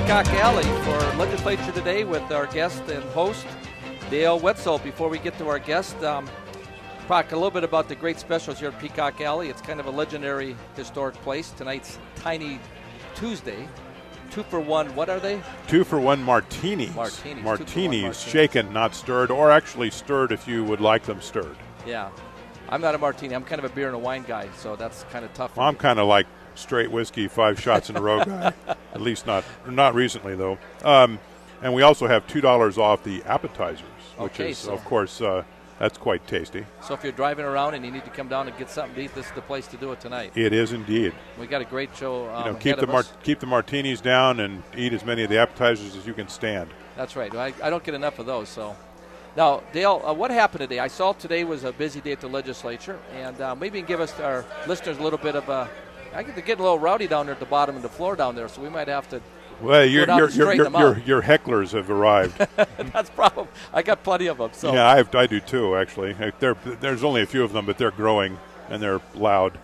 Peacock Alley for Legislature Today with our guest and host, Dale Wetzel. Before we get to our guest, Proc, a little bit about the great specials here at Peacock Alley. It's kind of a legendary historic place. Tonight's Tiny Tuesday. 2 for 1, what are they? 2 for 1 martinis. Martinis, shaken, not stirred, or actually stirred if you would like them stirred. Yeah. I'm not a martini. I'm kind of a beer and a wine guy, so that's kind of tough. Well, I'm kind of like straight whiskey, 5 shots in a row guy. At least not recently, though. And we also have $2 off the appetizers, which is, of course, that's quite tasty. So if you're driving around and you need to come down and get something to eat, this is the place to do it tonight. It is indeed. We got a great show. Keep the martinis down and eat as many of the appetizers as you can stand. That's right. I don't get enough of those. So now, Dale, what happened today? I saw today was a busy day at the legislature, and maybe you can give us our listeners a little bit of a. I get to get a little rowdy down there at the bottom of the floor down there, so we might have to. Well, your hecklers have arrived. That's problem. I got plenty of them. So. Yeah, I do too. Actually, there's only a few of them, but they're growing and they're loud.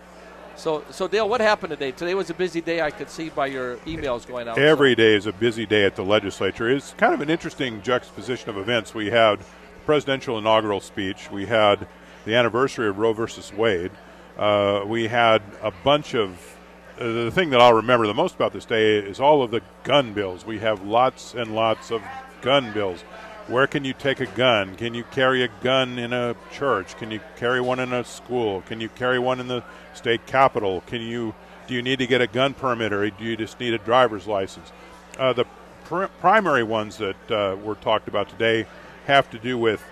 So Dale, what happened today? Today was a busy day. I could see by your emails going out. Every day is a busy day at the legislature. It's kind of an interesting juxtaposition of events. We had the presidential inaugural speech. We had the anniversary of Roe versus Wade. We had a bunch of. The thing that I'll remember the most about this day is all of the gun bills. We have lots and lots of gun bills. Where can you take a gun? Can you carry a gun in a church? Can you carry one in a school? Can you carry one in the state capitol? Do you need to get a gun permit, or do you just need a driver's license? The primary ones that were talked about today have to do with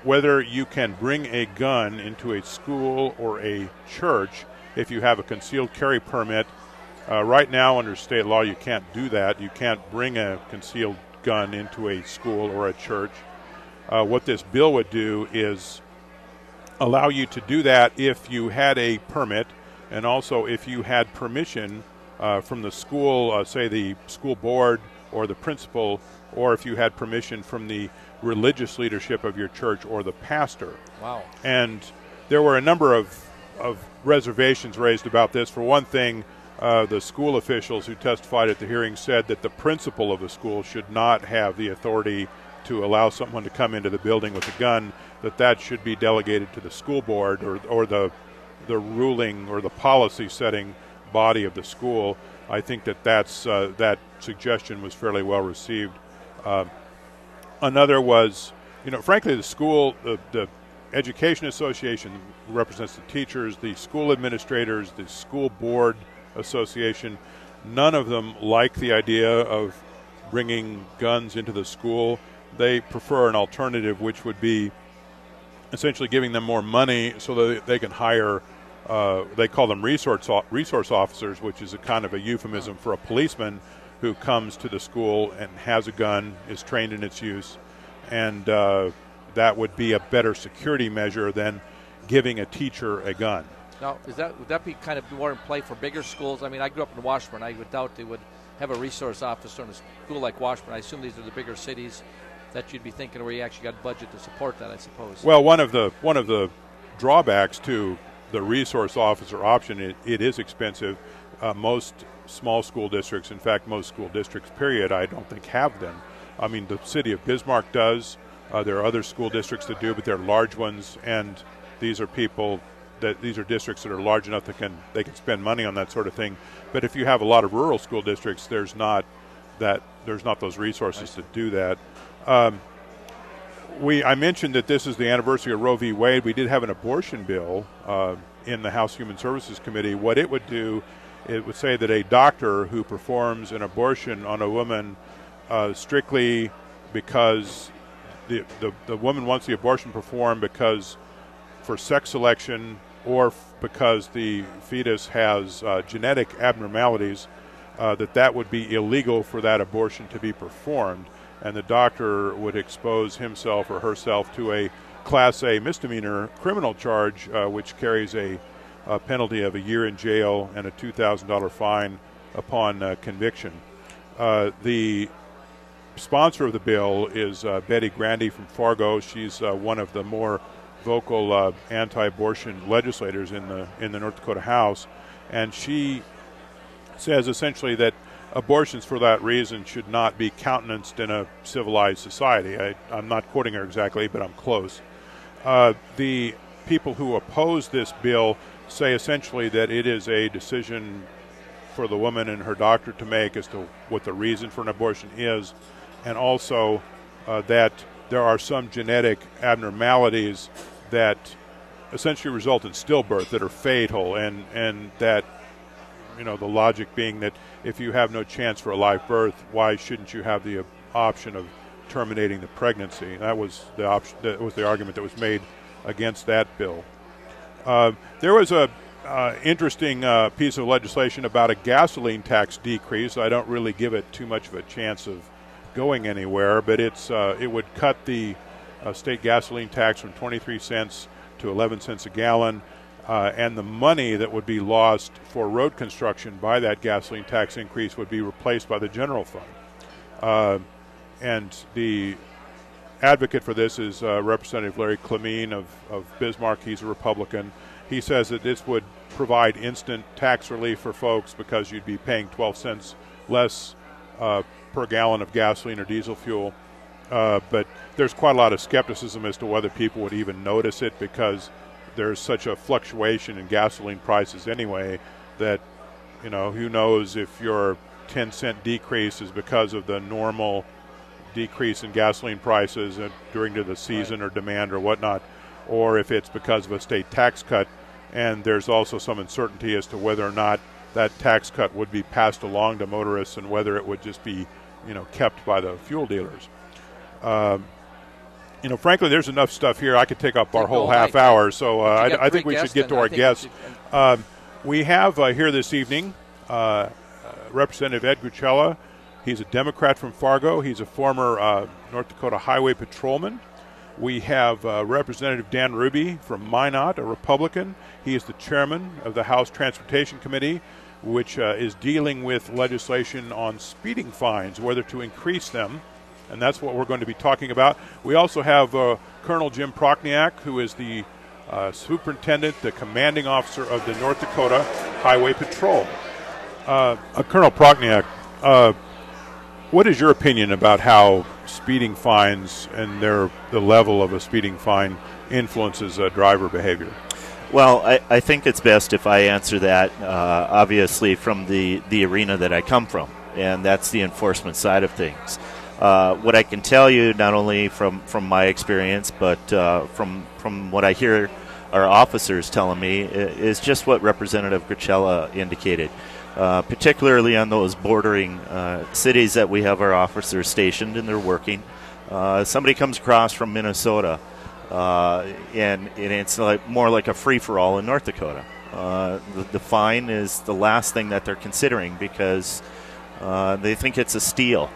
whether you can bring a gun into a school or a church if you have a concealed carry permit. Right now, under state law, you can't do that. You can't bring a concealed gun into a school or a church. What this bill would do is allow you to do that if you had a permit, and also if you had permission from the school, say the school board or the principal, or if you had permission from the religious leadership of your church or the pastor. Wow. And there were a number of reservations raised about this. For one thing, the school officials who testified at the hearing said that the principal of the school should not have the authority to allow someone to come into the building with a gun, that should be delegated to the school board or the ruling or the policy setting body of the school. I think that suggestion was fairly well received. Another was, frankly, the school, the Education Association represents the teachers, the school administrators, the school board association. None of them like the idea of bringing guns into the school. They prefer an alternative, which would be essentially giving them more money so that they can hire, they call them resource officers, which is a kind of a euphemism for a policeman who comes to the school and has a gun, is trained in its use, and that would be a better security measure than giving a teacher a gun. Now, would that be kind of more in play for bigger schools? I mean, I grew up in Washburn. I would doubt they would have a resource officer in a school like Washburn. I assume these are the bigger cities that you'd be thinking where you actually got budget to support that, I suppose. Well, one of the drawbacks to the resource officer option, it is expensive. Most small school districts, in fact, most school districts, period, I don't think have them. I mean, the city of Bismarck does. There are other school districts that do, but they're large ones, and these are districts that are large enough that they can spend money on that sort of thing. But if you have a lot of rural school districts, there's not those resources to do that. I mentioned that this is the anniversary of Roe v. Wade. We did have an abortion bill in the House Human Services Committee. What it would do, it would say that a doctor who performs an abortion on a woman strictly because the woman wants the abortion performed because for sex selection or because the fetus has genetic abnormalities, that would be illegal for that abortion to be performed, and the doctor would expose himself or herself to a Class A misdemeanor criminal charge, which carries a penalty of a year in jail and a $2,000 fine upon conviction. The sponsor of the bill is Betty Grandy from Fargo. She's one of the more vocal anti-abortion legislators in the North Dakota House, and she says essentially that abortions for that reason should not be countenanced in a civilized society. I'm not quoting her exactly, but I'm close. The people who oppose this bill say essentially that it is a decision for the woman and her doctor to make as to what the reason for an abortion is, and also that there are some genetic abnormalities that essentially result in stillbirth that are fatal, and that, you know, the logic being that if you have no chance for a live birth, why shouldn't you have the option of terminating the pregnancy? That was the option. That was the argument that was made against that bill. There was a interesting piece of legislation about a gasoline tax decrease. I don't really give it too much of a chance of going anywhere, but it would cut the state gasoline tax from 23 cents to 11 cents a gallon, and the money that would be lost for road construction by that gasoline tax increase would be replaced by the general fund. And the advocate for this is Representative Larry Clemene of Bismarck. He's a Republican. He says that this would provide instant tax relief for folks because you'd be paying 12 cents less per gallon of gasoline or diesel fuel. But there's quite a lot of skepticism as to whether people would even notice it, because there's such a fluctuation in gasoline prices anyway that, you know, who knows if your 10-cent decrease is because of the normal decrease in gasoline prices during the season, right, or demand or whatnot, or if it's because of a state tax cut. And there's also some uncertainty as to whether or not that tax cut would be passed along to motorists and whether it would just be, you know, kept by the fuel dealers. You know, frankly, there's enough stuff here. I could take up our whole half hour, so I think we should get to our guests. We have here this evening Representative Ed Gruchalla. He's a Democrat from Fargo. He's a former North Dakota highway patrolman. We have Representative Dan Ruby from Minot, a Republican. He is the chairman of the House Transportation Committee, which is dealing with legislation on speeding fines, whether to increase them, and that's what we're going to be talking about. We also have Colonel Jim Prochniak, who is the superintendent, the commanding officer of the North Dakota Highway Patrol. Colonel Prochniak, what is your opinion about how speeding fines and the level of a speeding fine influences driver behavior? Well, I think it's best if I answer that, obviously, from the arena that I come from, and that's the enforcement side of things. What I can tell you, not only from my experience, but from what I hear our officers telling me, is just what Representative Gruchalla indicated. Particularly on those bordering cities that we have our officers stationed and they're working. Somebody comes across from Minnesota, and it's more like a free-for-all in North Dakota. The fine is the last thing that they're considering because they think it's a steal,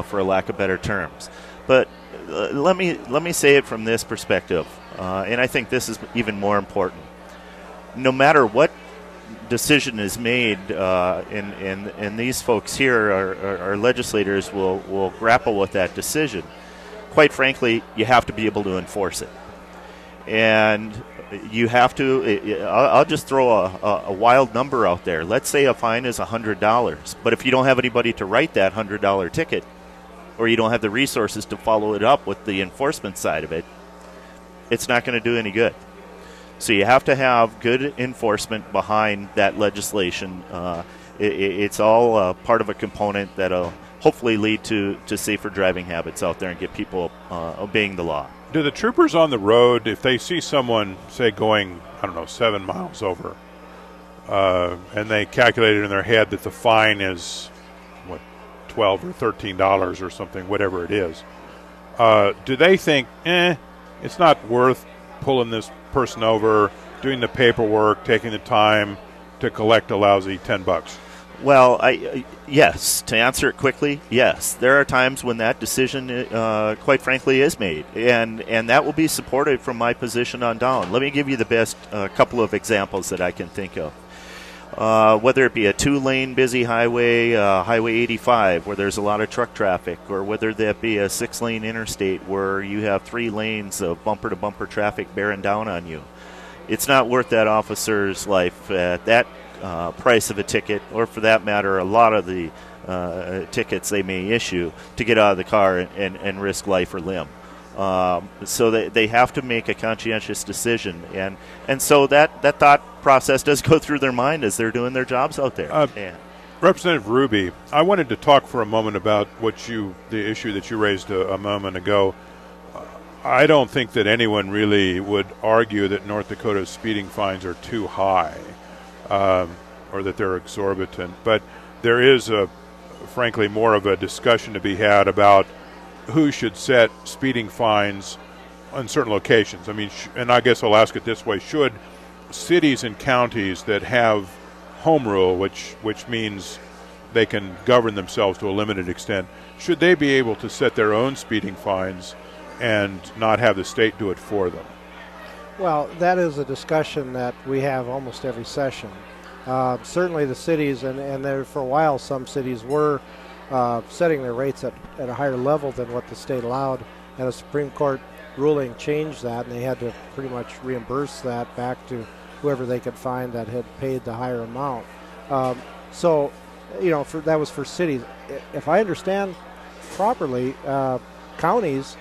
for a lack of better terms. But let me say it from this perspective, and I think this is even more important. No matter what decision is made, and these folks here, our legislators, will grapple with that decision. Quite frankly, you have to be able to enforce it. And you have to, I'll just throw a wild number out there. Let's say a fine is $100, but if you don't have anybody to write that $100 ticket, or you don't have the resources to follow it up with the enforcement side of it, it's not going to do any good. So you have to have good enforcement behind that legislation. It's all part of a component that'll hopefully lead to safer driving habits out there and get people obeying the law. Do the troopers on the road, if they see someone, say, going, 7 miles over, and they calculate it in their head that the fine is, $12 or $13 or something, whatever it is, do they think, it's not worth pulling this person over, doing the paperwork, taking the time to collect a lousy $10? Well, yes. To answer it quickly, yes. There are times when that decision, quite frankly, is made, and that will be supported from my position on down. Let me give you the best couple of examples that I can think of. Whether it be a 2-lane busy highway, Highway 85, where there's a lot of truck traffic, or whether that be a 6-lane interstate where you have 3 lanes of bumper-to-bumper traffic bearing down on you. It's not worth that officer's life at that price of a ticket, or for that matter, a lot of the tickets they may issue to get out of the car and risk life or limb. So they have to make a conscientious decision, and so that thought process does go through their mind as they're doing their jobs out there. Representative Ruby, I wanted to talk for a moment about the issue that you raised a moment ago. I don't think that anyone really would argue that North Dakota's speeding fines are too high, or that they're exorbitant. But there is, frankly, more of a discussion to be had about who should set speeding fines on certain locations. I mean, and I guess I'll ask it this way: should cities and counties that have home rule, which means they can govern themselves to a limited extent, should they be able to set their own speeding fines and not have the state do it for them? Well, that is a discussion that we have almost every session. Certainly the cities, and there for a while some cities were setting their rates at a higher level than what the state allowed, and a Supreme Court ruling changed that, and they had to pretty much reimburse that back to whoever they could find that had paid the higher amount. So, that was for cities. If I understand properly, counties,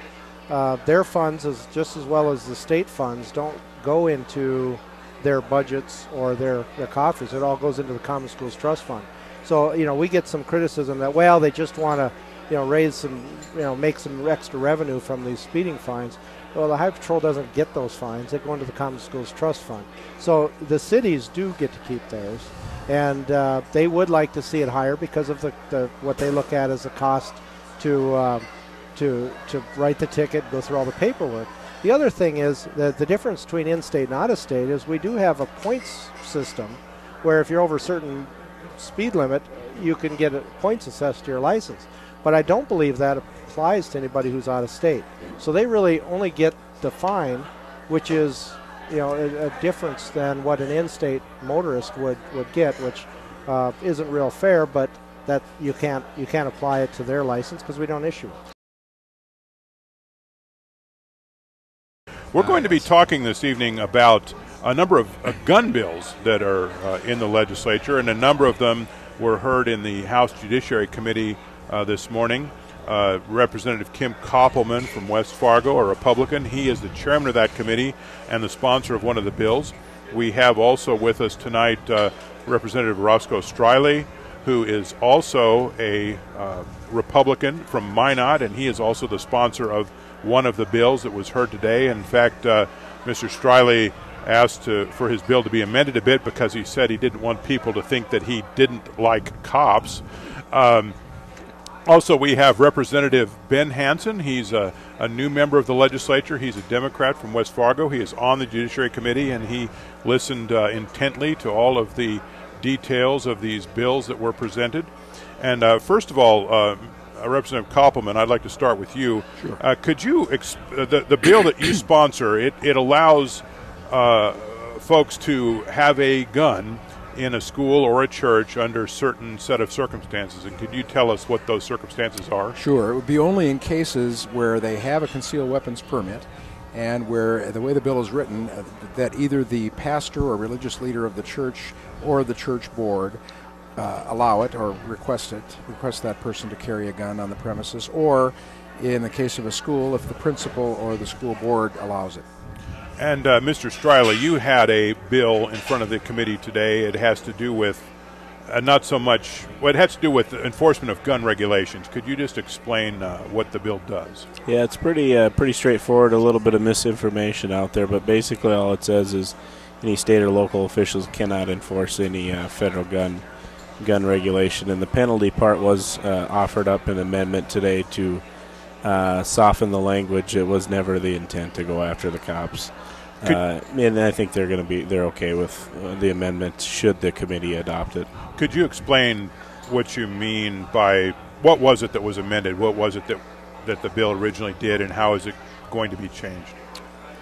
their funds, just as well as the state funds, don't go into their budgets or their coffers. It all goes into the Common Schools Trust Fund. So, we get some criticism that, well, they just want to, raise some, make some extra revenue from these speeding fines. Well, the Highway Patrol doesn't get those fines. They go into the Common Schools Trust Fund. So the cities do get to keep theirs, and they would like to see it higher because of the what they look at as the cost to write the ticket, go through all the paperwork. The other thing is that the difference between in-state and out-of-state is we do have a points system where if you're over a certain speed limit, you can get points assessed to your license. But I don't believe that applies to anybody who's out of state. So they really only get the fine, which is a difference than what an in-state motorist would get, which isn't real fair, but that you can't apply it to their license because we don't issue it. We're going to be talking this evening about a number of gun bills that are in the legislature, and a number of them were heard in the House Judiciary Committee this morning. Representative Kim Koppelman from West Fargo, a Republican, he is the chairman of that committee and the sponsor of one of the bills. We have also with us tonight Representative Roscoe Streyle, who is also a Republican from Minot, and he is also the sponsor of one of the bills that was heard today. In fact, Mr. Streyle asked for his bill to be amended a bit because he said he didn't want people to think that he didn't like cops. Also, we have Representative Ben Hanson. He's a new member of the legislature. He's a Democrat from West Fargo. He is on the Judiciary Committee, and he listened intently to all of the details of these bills that were presented. And first of all, Representative Koppelman, I'd like to start with you. Sure. Could you the bill that you sponsor, it allows folks to have a gun in a school or a church under a certain set of circumstances, and could you tell us what those circumstances are? Sure. It would be only in cases where they have a concealed weapons permit, and where the way the bill is written, that either the pastor or religious leader of the church or the church board allow it or request that person to carry a gun on the premises, or in the case of a school, if the principal or the school board allows it. And Mr. Streyle, you had a bill in front of the committee today. It has to do with not so much, well, it has to do with the enforcement of gun regulations. Could you just explain what the bill does? Yeah, it's pretty straightforward. A little bit of misinformation out there, but basically all it says is any state or local officials cannot enforce any federal gun regulation. And the penalty part was offered up in amendment today to soften the language. It was never the intent to go after the cops. And I think they're okay with the amendment should the committee adopt it. Could you explain what you mean by what was it that was amended? What was it that the bill originally did, and how is it going to be changed?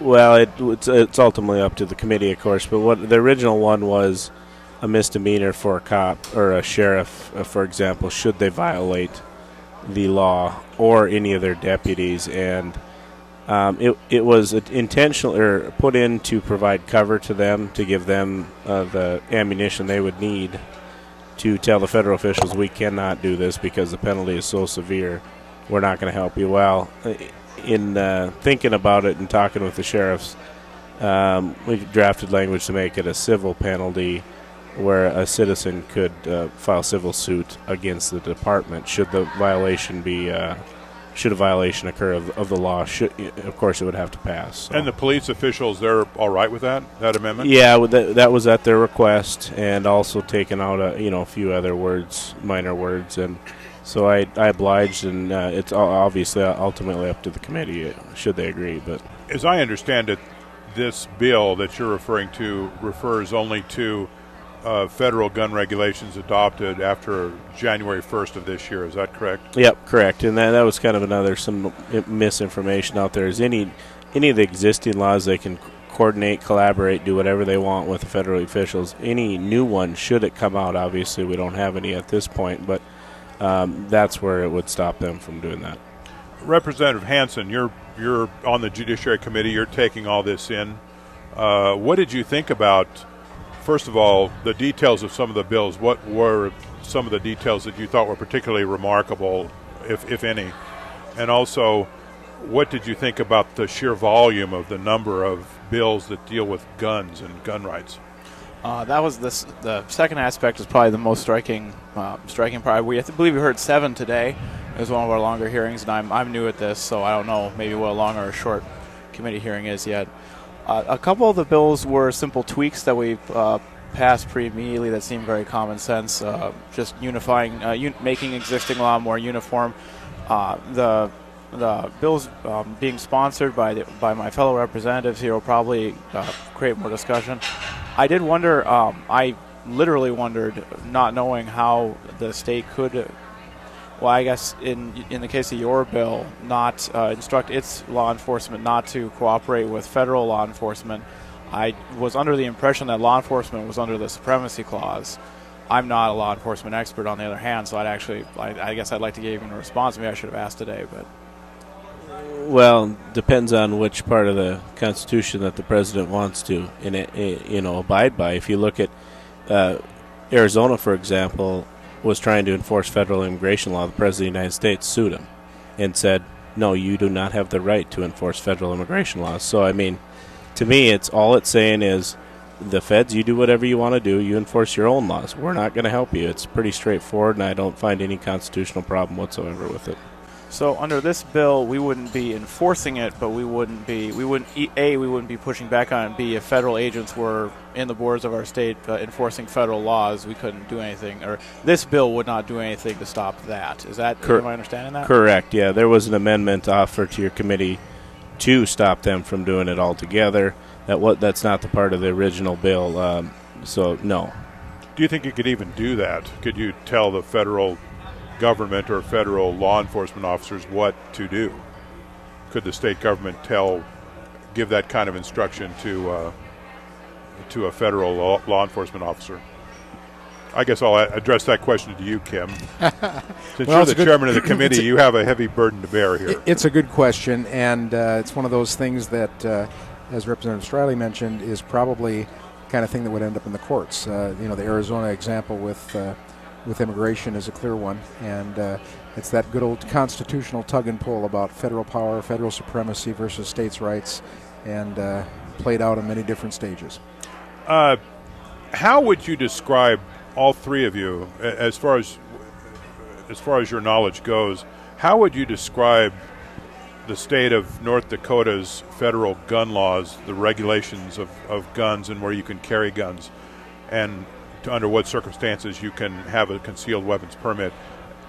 Well, it's ultimately up to the committee, of course. But what the original one was a misdemeanor for a cop or a sheriff, for example, should they violate the law or any of their deputies, and it was intentional or put in to provide cover to them, to give them the ammunition they would need to tell the federal officials we cannot do this because the penalty is so severe, we're not going to help you. Well, in thinking about it and talking with the sheriffs, we drafted language to make it a civil penalty where a citizen could file civil suit against the department should the violation be should a violation occur of the law. Of course, it would have to pass. So. And the police officials, they're all right with that amendment? Yeah, that was at their request, and also taken out a few other words, minor words, and so I obliged, and it's obviously ultimately up to the committee should they agree. But as I understand it, this bill that you're referring to refers only to federal gun regulations adopted after January 1st of this year. Is that correct? Yep, correct. And that was kind of some misinformation out there. Is any of the existing laws they can coordinate, collaborate, do whatever they want with the federal officials. Any new one, should it come out, obviously we don't have any at this point, but that's where it would stop them from doing that. Representative Hanson, you're on the Judiciary Committee. You're taking all this in. What did you think about, first of all, the details of some of the bills? What were some of the details that you thought were particularly remarkable, if any? And also, what did you think about the sheer volume of the number of bills that deal with guns and gun rights? That was the second aspect is probably the most striking part. I believe we heard 7 today. It was one of our longer hearings, and I'm new at this, so I don't know maybe what a long or a short committee hearing is yet. A couple of the bills were simple tweaks that we passed pretty immediately that seemed very common sense, just unifying, making existing law more uniform. The bills being sponsored by my fellow representatives here will probably create more discussion. I did wonder, I literally wondered, not knowing how the state could, well, I guess in the case of your bill, not instruct its law enforcement not to cooperate with federal law enforcement. I was under the impression that law enforcement was under the supremacy clause. I'm not a law enforcement expert, on the other hand, so I guess I'd like to give him a response. Maybe I should have asked today, but. Well, depends on which part of the Constitution that the president wants to, abide by. If you look at Arizona, for example, was trying to enforce federal immigration law. The president of the United States sued him and said, "No, you do not have the right to enforce federal immigration laws." So, I mean, to me, it's saying is, the feds, you do whatever you want to do. You enforce your own laws. We're not going to help you. It's pretty straightforward, and I don't find any constitutional problem whatsoever with it. So under this bill, we wouldn't be enforcing it, but we wouldn't be pushing back on it. B, if federal agents were in the borders of our state enforcing federal laws, we couldn't do anything, or this bill would not do anything to stop that. Is that, am I understanding that? Correct, yeah. There was an amendment offered to your committee to stop them from doing it altogether. That's not the part of the original bill, so no. Do you think you could even do that? Could you tell the federal government or federal law enforcement officers what to do? Could the state government give that kind of instruction to a federal law enforcement officer? I guess I'll address that question to you, Kim. Since you're the chairman of the committee, you have a heavy burden to bear here. It's a good question, and it's one of those things that, as Representative Streyle mentioned, is probably the kind of thing that would end up in the courts. The Arizona example with immigration is a clear one, and it's that good old constitutional tug and pull about federal power, federal supremacy versus states' rights, and played out in many different stages. How would you describe, all three of you, as far as your knowledge goes, how would you describe the state of North Dakota's federal gun laws, the regulations of guns and where you can carry guns, and under what circumstances you can have a concealed weapons permit?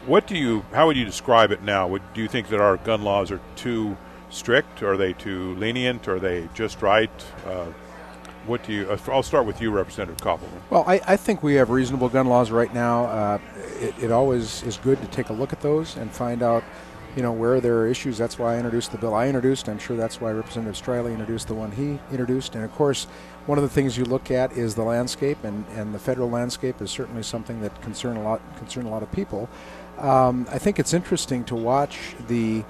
How would you describe it now? Do you think that our gun laws are too strict? Are they too lenient? Are they just right? I'll start with you, Representative Koppelman. Well, I think we have reasonable gun laws right now. It always is good to take a look at those and find out, where there are issues. That's why I introduced the bill I introduced. I'm sure that's why Representative Streyle introduced the one he introduced. And of course, one of the things you look at is the landscape, and the federal landscape is certainly something that concern a lot of people. I think it's interesting to watch the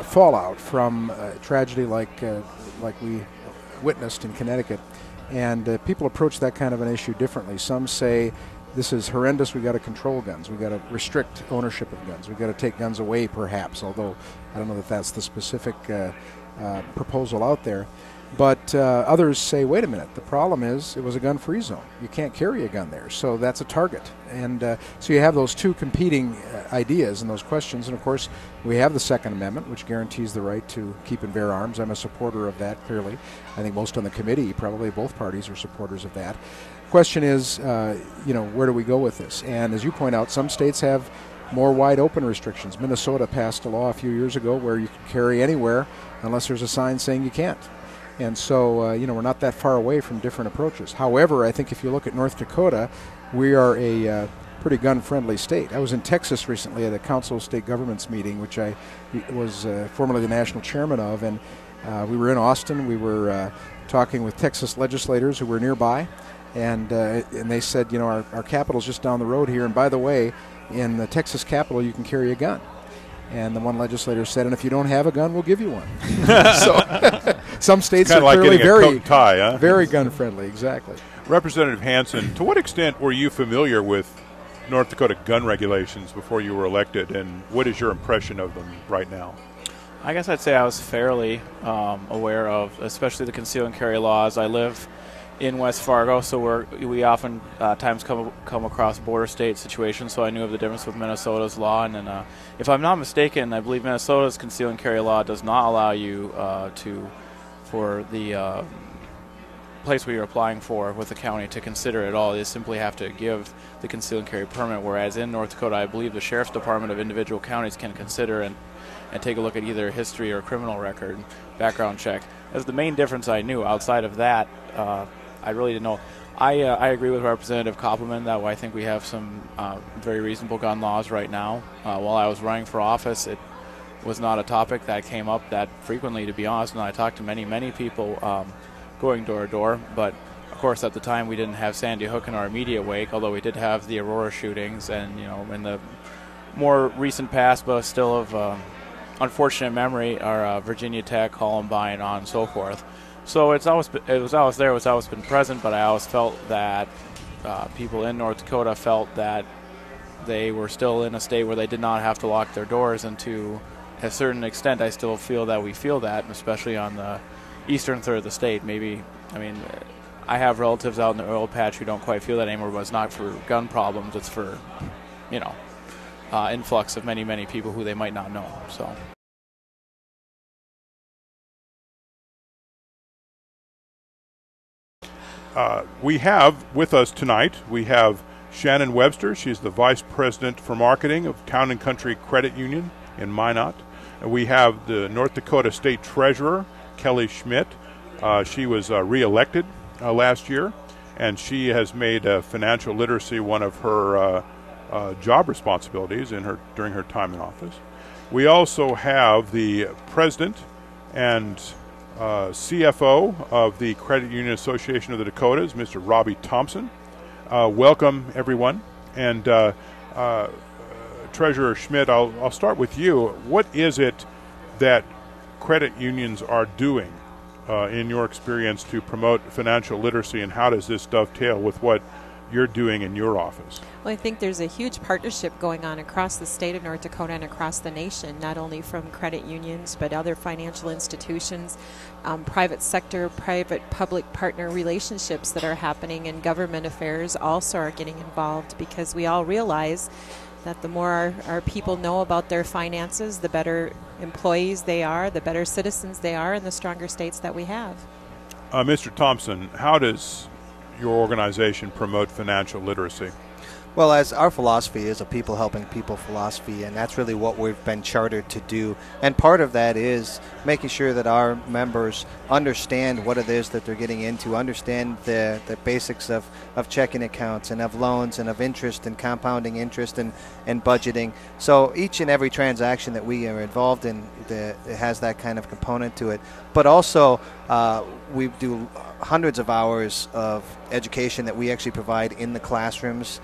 fallout from a tragedy like we witnessed in Connecticut. And people approach that kind of an issue differently. Some say, this is horrendous, we've got to control guns, we've got to restrict ownership of guns, we've got to take guns away perhaps, although I don't know that that's the specific proposal out there. But others say, wait a minute, the problem is it was a gun-free zone. You can't carry a gun there, so that's a target. And so you have those two competing ideas and those questions. And, of course, we have the Second Amendment, which guarantees the right to keep and bear arms. I'm a supporter of that, clearly. I think most on the committee, probably both parties, are supporters of that. Question is, where do we go with this? And as you point out, some states have more wide open restrictions. Minnesota passed a law a few years ago where you can carry anywhere unless there's a sign saying you can't. And so, we're not that far away from different approaches. However, I think if you look at North Dakota, we are a pretty gun-friendly state. I was in Texas recently at a Council of State Governments meeting, which I was formerly the national chairman of, and we were in Austin. We were talking with Texas legislators who were nearby, and they said, our capital's just down the road here, and by the way, in the Texas Capitol, you can carry a gun. And the one legislator said, and if you don't have a gun, we'll give you one. So some states are clearly very gun-friendly, exactly. Representative Hanson, to what extent were you familiar with North Dakota gun regulations before you were elected, and what is your impression of them right now? I guess I'd say I was fairly aware of, especially the conceal and carry laws. I live in West Fargo, so we often times come across border state situations, so I knew of the difference with Minnesota's law. And then, if I'm not mistaken, I believe Minnesota's conceal and carry law does not allow you for the place where you're applying for with the county to consider it at all. You simply have to give the conceal and carry permit, whereas in North Dakota, I believe the Sheriff's Department of individual counties can consider and take a look at either history or criminal record, background check. That's the main difference I knew. Outside of that, I really didn't know. I agree with Representative Koppelman that I think we have some very reasonable gun laws right now. While I was running for office, it was not a topic that came up that frequently, to be honest, and I talked to many people going door to door. But, of course, at the time we didn't have Sandy Hook in our immediate wake, although we did have the Aurora shootings and, in the more recent past, but still of unfortunate memory, are Virginia Tech, Columbine, on and so forth. So it was always been present, but I always felt that people in North Dakota felt that they were still in a state where they did not have to lock their doors, and to a certain extent I still feel that we feel that, especially on the eastern third of the state. I have relatives out in the oil patch who don't quite feel that anymore, but it's not for gun problems, it's for, influx of many people who they might not know. So. We have with us tonight, we have Shannon Webster. She's the Vice President for Marketing of Town & Country Credit Union in Minot. And we have the North Dakota State Treasurer, Kelly Schmidt. She was re-elected last year, and she has made financial literacy one of her job responsibilities during her time in office. We also have the President and CFO of the Credit Union Association of the Dakotas, Mr. Robbie Thompson. Welcome, everyone. And Treasurer Schmidt, I'll start with you. What is it that credit unions are doing, in your experience, to promote financial literacy, and how does this dovetail with what you're doing in your office? Well, I think there's a huge partnership going on across the state of North Dakota and across the nation, not only from credit unions, but other financial institutions, private sector, private-public partner relationships that are happening, and government affairs also are getting involved, because we all realize that the more our people know about their finances, the better employees they are, the better citizens they are, and the stronger states that we have. Mr. Thompson, how does your organization promote financial literacy? Well, as our philosophy is a people helping people philosophy, and that's really what we've been chartered to do. And part of that is making sure that our members understand what it is that they're getting into, understand the basics of checking accounts and of loans and of interest and compounding interest and budgeting. So each and every transaction that we are involved in, it has that kind of component to it. But also we do hundreds of hours of education that we actually provide in the classrooms.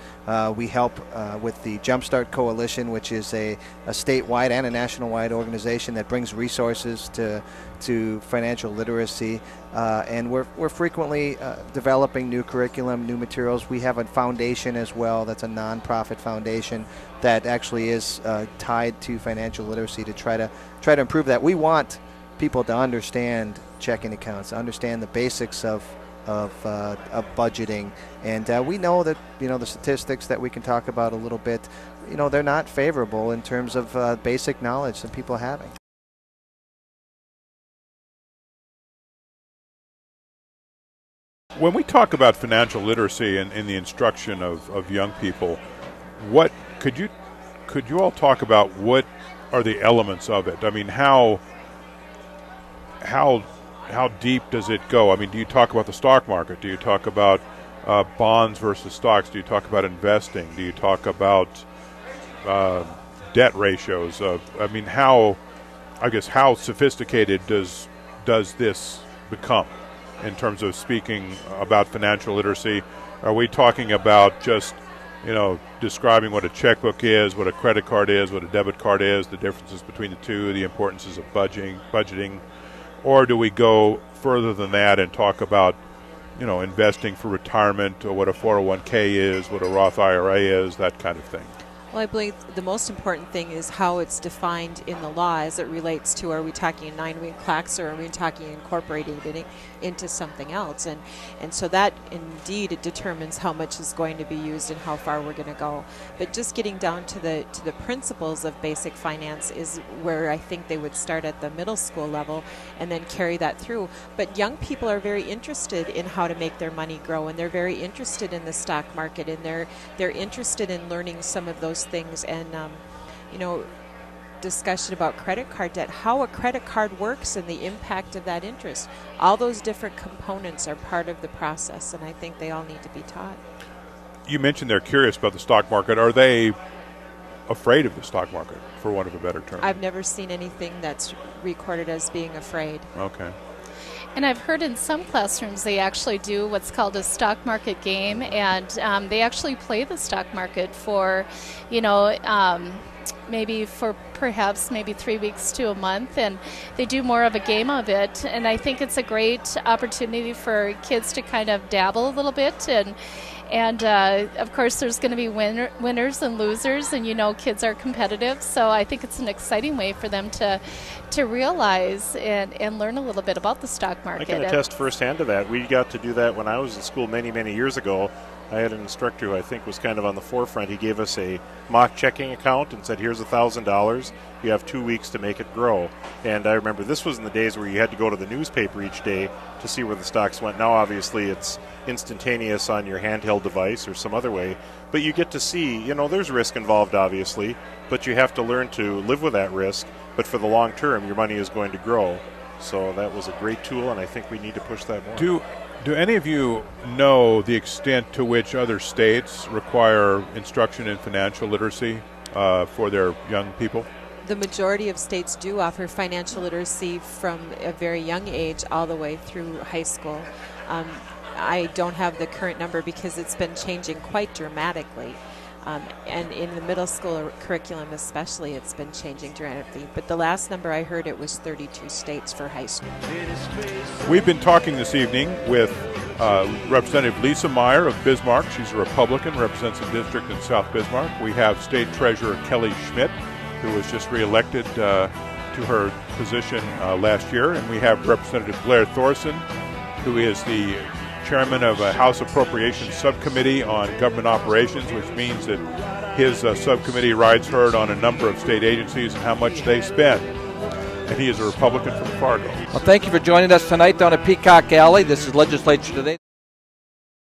We help with the Jumpstart Coalition, which is a statewide and a national-wide organization that brings resources comes to financial literacy, and we're frequently developing new curriculum, new materials. We have a foundation as well that's a nonprofit foundation that actually is tied to financial literacy to try to improve that. We want people to understand checking accounts, understand the basics of budgeting, and we know that the statistics that we can talk about a little bit, they're not favorable in terms of basic knowledge that people having. When we talk about financial literacy and in the instruction of young people, what could you all talk about? What are the elements of it? I mean, how deep does it go? I mean, do you talk about the stock market? Do you talk about bonds versus stocks? Do you talk about investing? Do you talk about debt ratios? I mean, how sophisticated does this become in terms of speaking about financial literacy? Are we talking about just describing what a checkbook is, what a credit card is, what a debit card is, the differences between the two, the importances of budgeting? Or do we go further than that and talk about, investing for retirement, or what a 401k is, what a Roth IRA is, that kind of thing? Well, I believe the most important thing is how it's defined in the law as it relates to, are we talking 9-week clocks, or are we talking incorporating it into something else? And so that indeed it determines how much is going to be used and how far we're going to go. But just getting down to the principles of basic finance is where I think they would start at the middle school level and then carry that through. But young people are very interested in how to make their money grow, and they're very interested in the stock market, and they're interested in learning some of those things. And discussion about credit card debt, how a credit card works and the impact of that interest, all those different components are part of the process, and I think they all need to be taught. You mentioned they're curious about the stock market. Are they afraid of the stock market, for want of a better term? I've never seen anything that's recorded as being afraid. Okay. And I've heard in some classrooms they actually do what's called a stock market game, and they actually play the stock market for, maybe for perhaps maybe 3 weeks to a month, and they do more of a game of it. And I think it's a great opportunity for kids to kind of dabble a little bit, and of course there's going to be winners and losers, and kids are competitive, so I think it's an exciting way for them to realize and learn a little bit about the stock market. I can attest firsthand to that. We got to do that when I was in school many, many years ago. I had an instructor who I think was kind of on the forefront. He gave us a mock checking account and said, here's $1,000. You have 2 weeks to make it grow. And I remember this was in the days where you had to go to the newspaper each day to see where the stocks went. Now, obviously, it's instantaneous on your handheld device or some other way. But you get to see, there's risk involved, obviously, but you have to learn to live with that risk. But for the long term, your money is going to grow. So that was a great tool, and I think we need to push that more. Do any of you know the extent to which other states require instruction in financial literacy for their young people? The majority of states do offer financial literacy from a very young age all the way through high school. I don't have the current number because it's been changing quite dramatically. And in the middle school curriculum especially, it's been changing dramatically. But the last number I heard, it was 32 states for high school. We've been talking this evening with Representative Lisa Meier of Bismarck. She's a Republican, represents a district in South Bismarck. We have State Treasurer Kelly Schmidt, who was just reelected to her position last year. And we have Representative Blair Thorsen, who is the chairman of a House Appropriations Subcommittee on Government Operations, which means that his subcommittee rides herd on a number of state agencies and how much they spend. And he is a Republican from Fargo. Well, thank you for joining us tonight down at Peacock Alley. This is Legislature Today.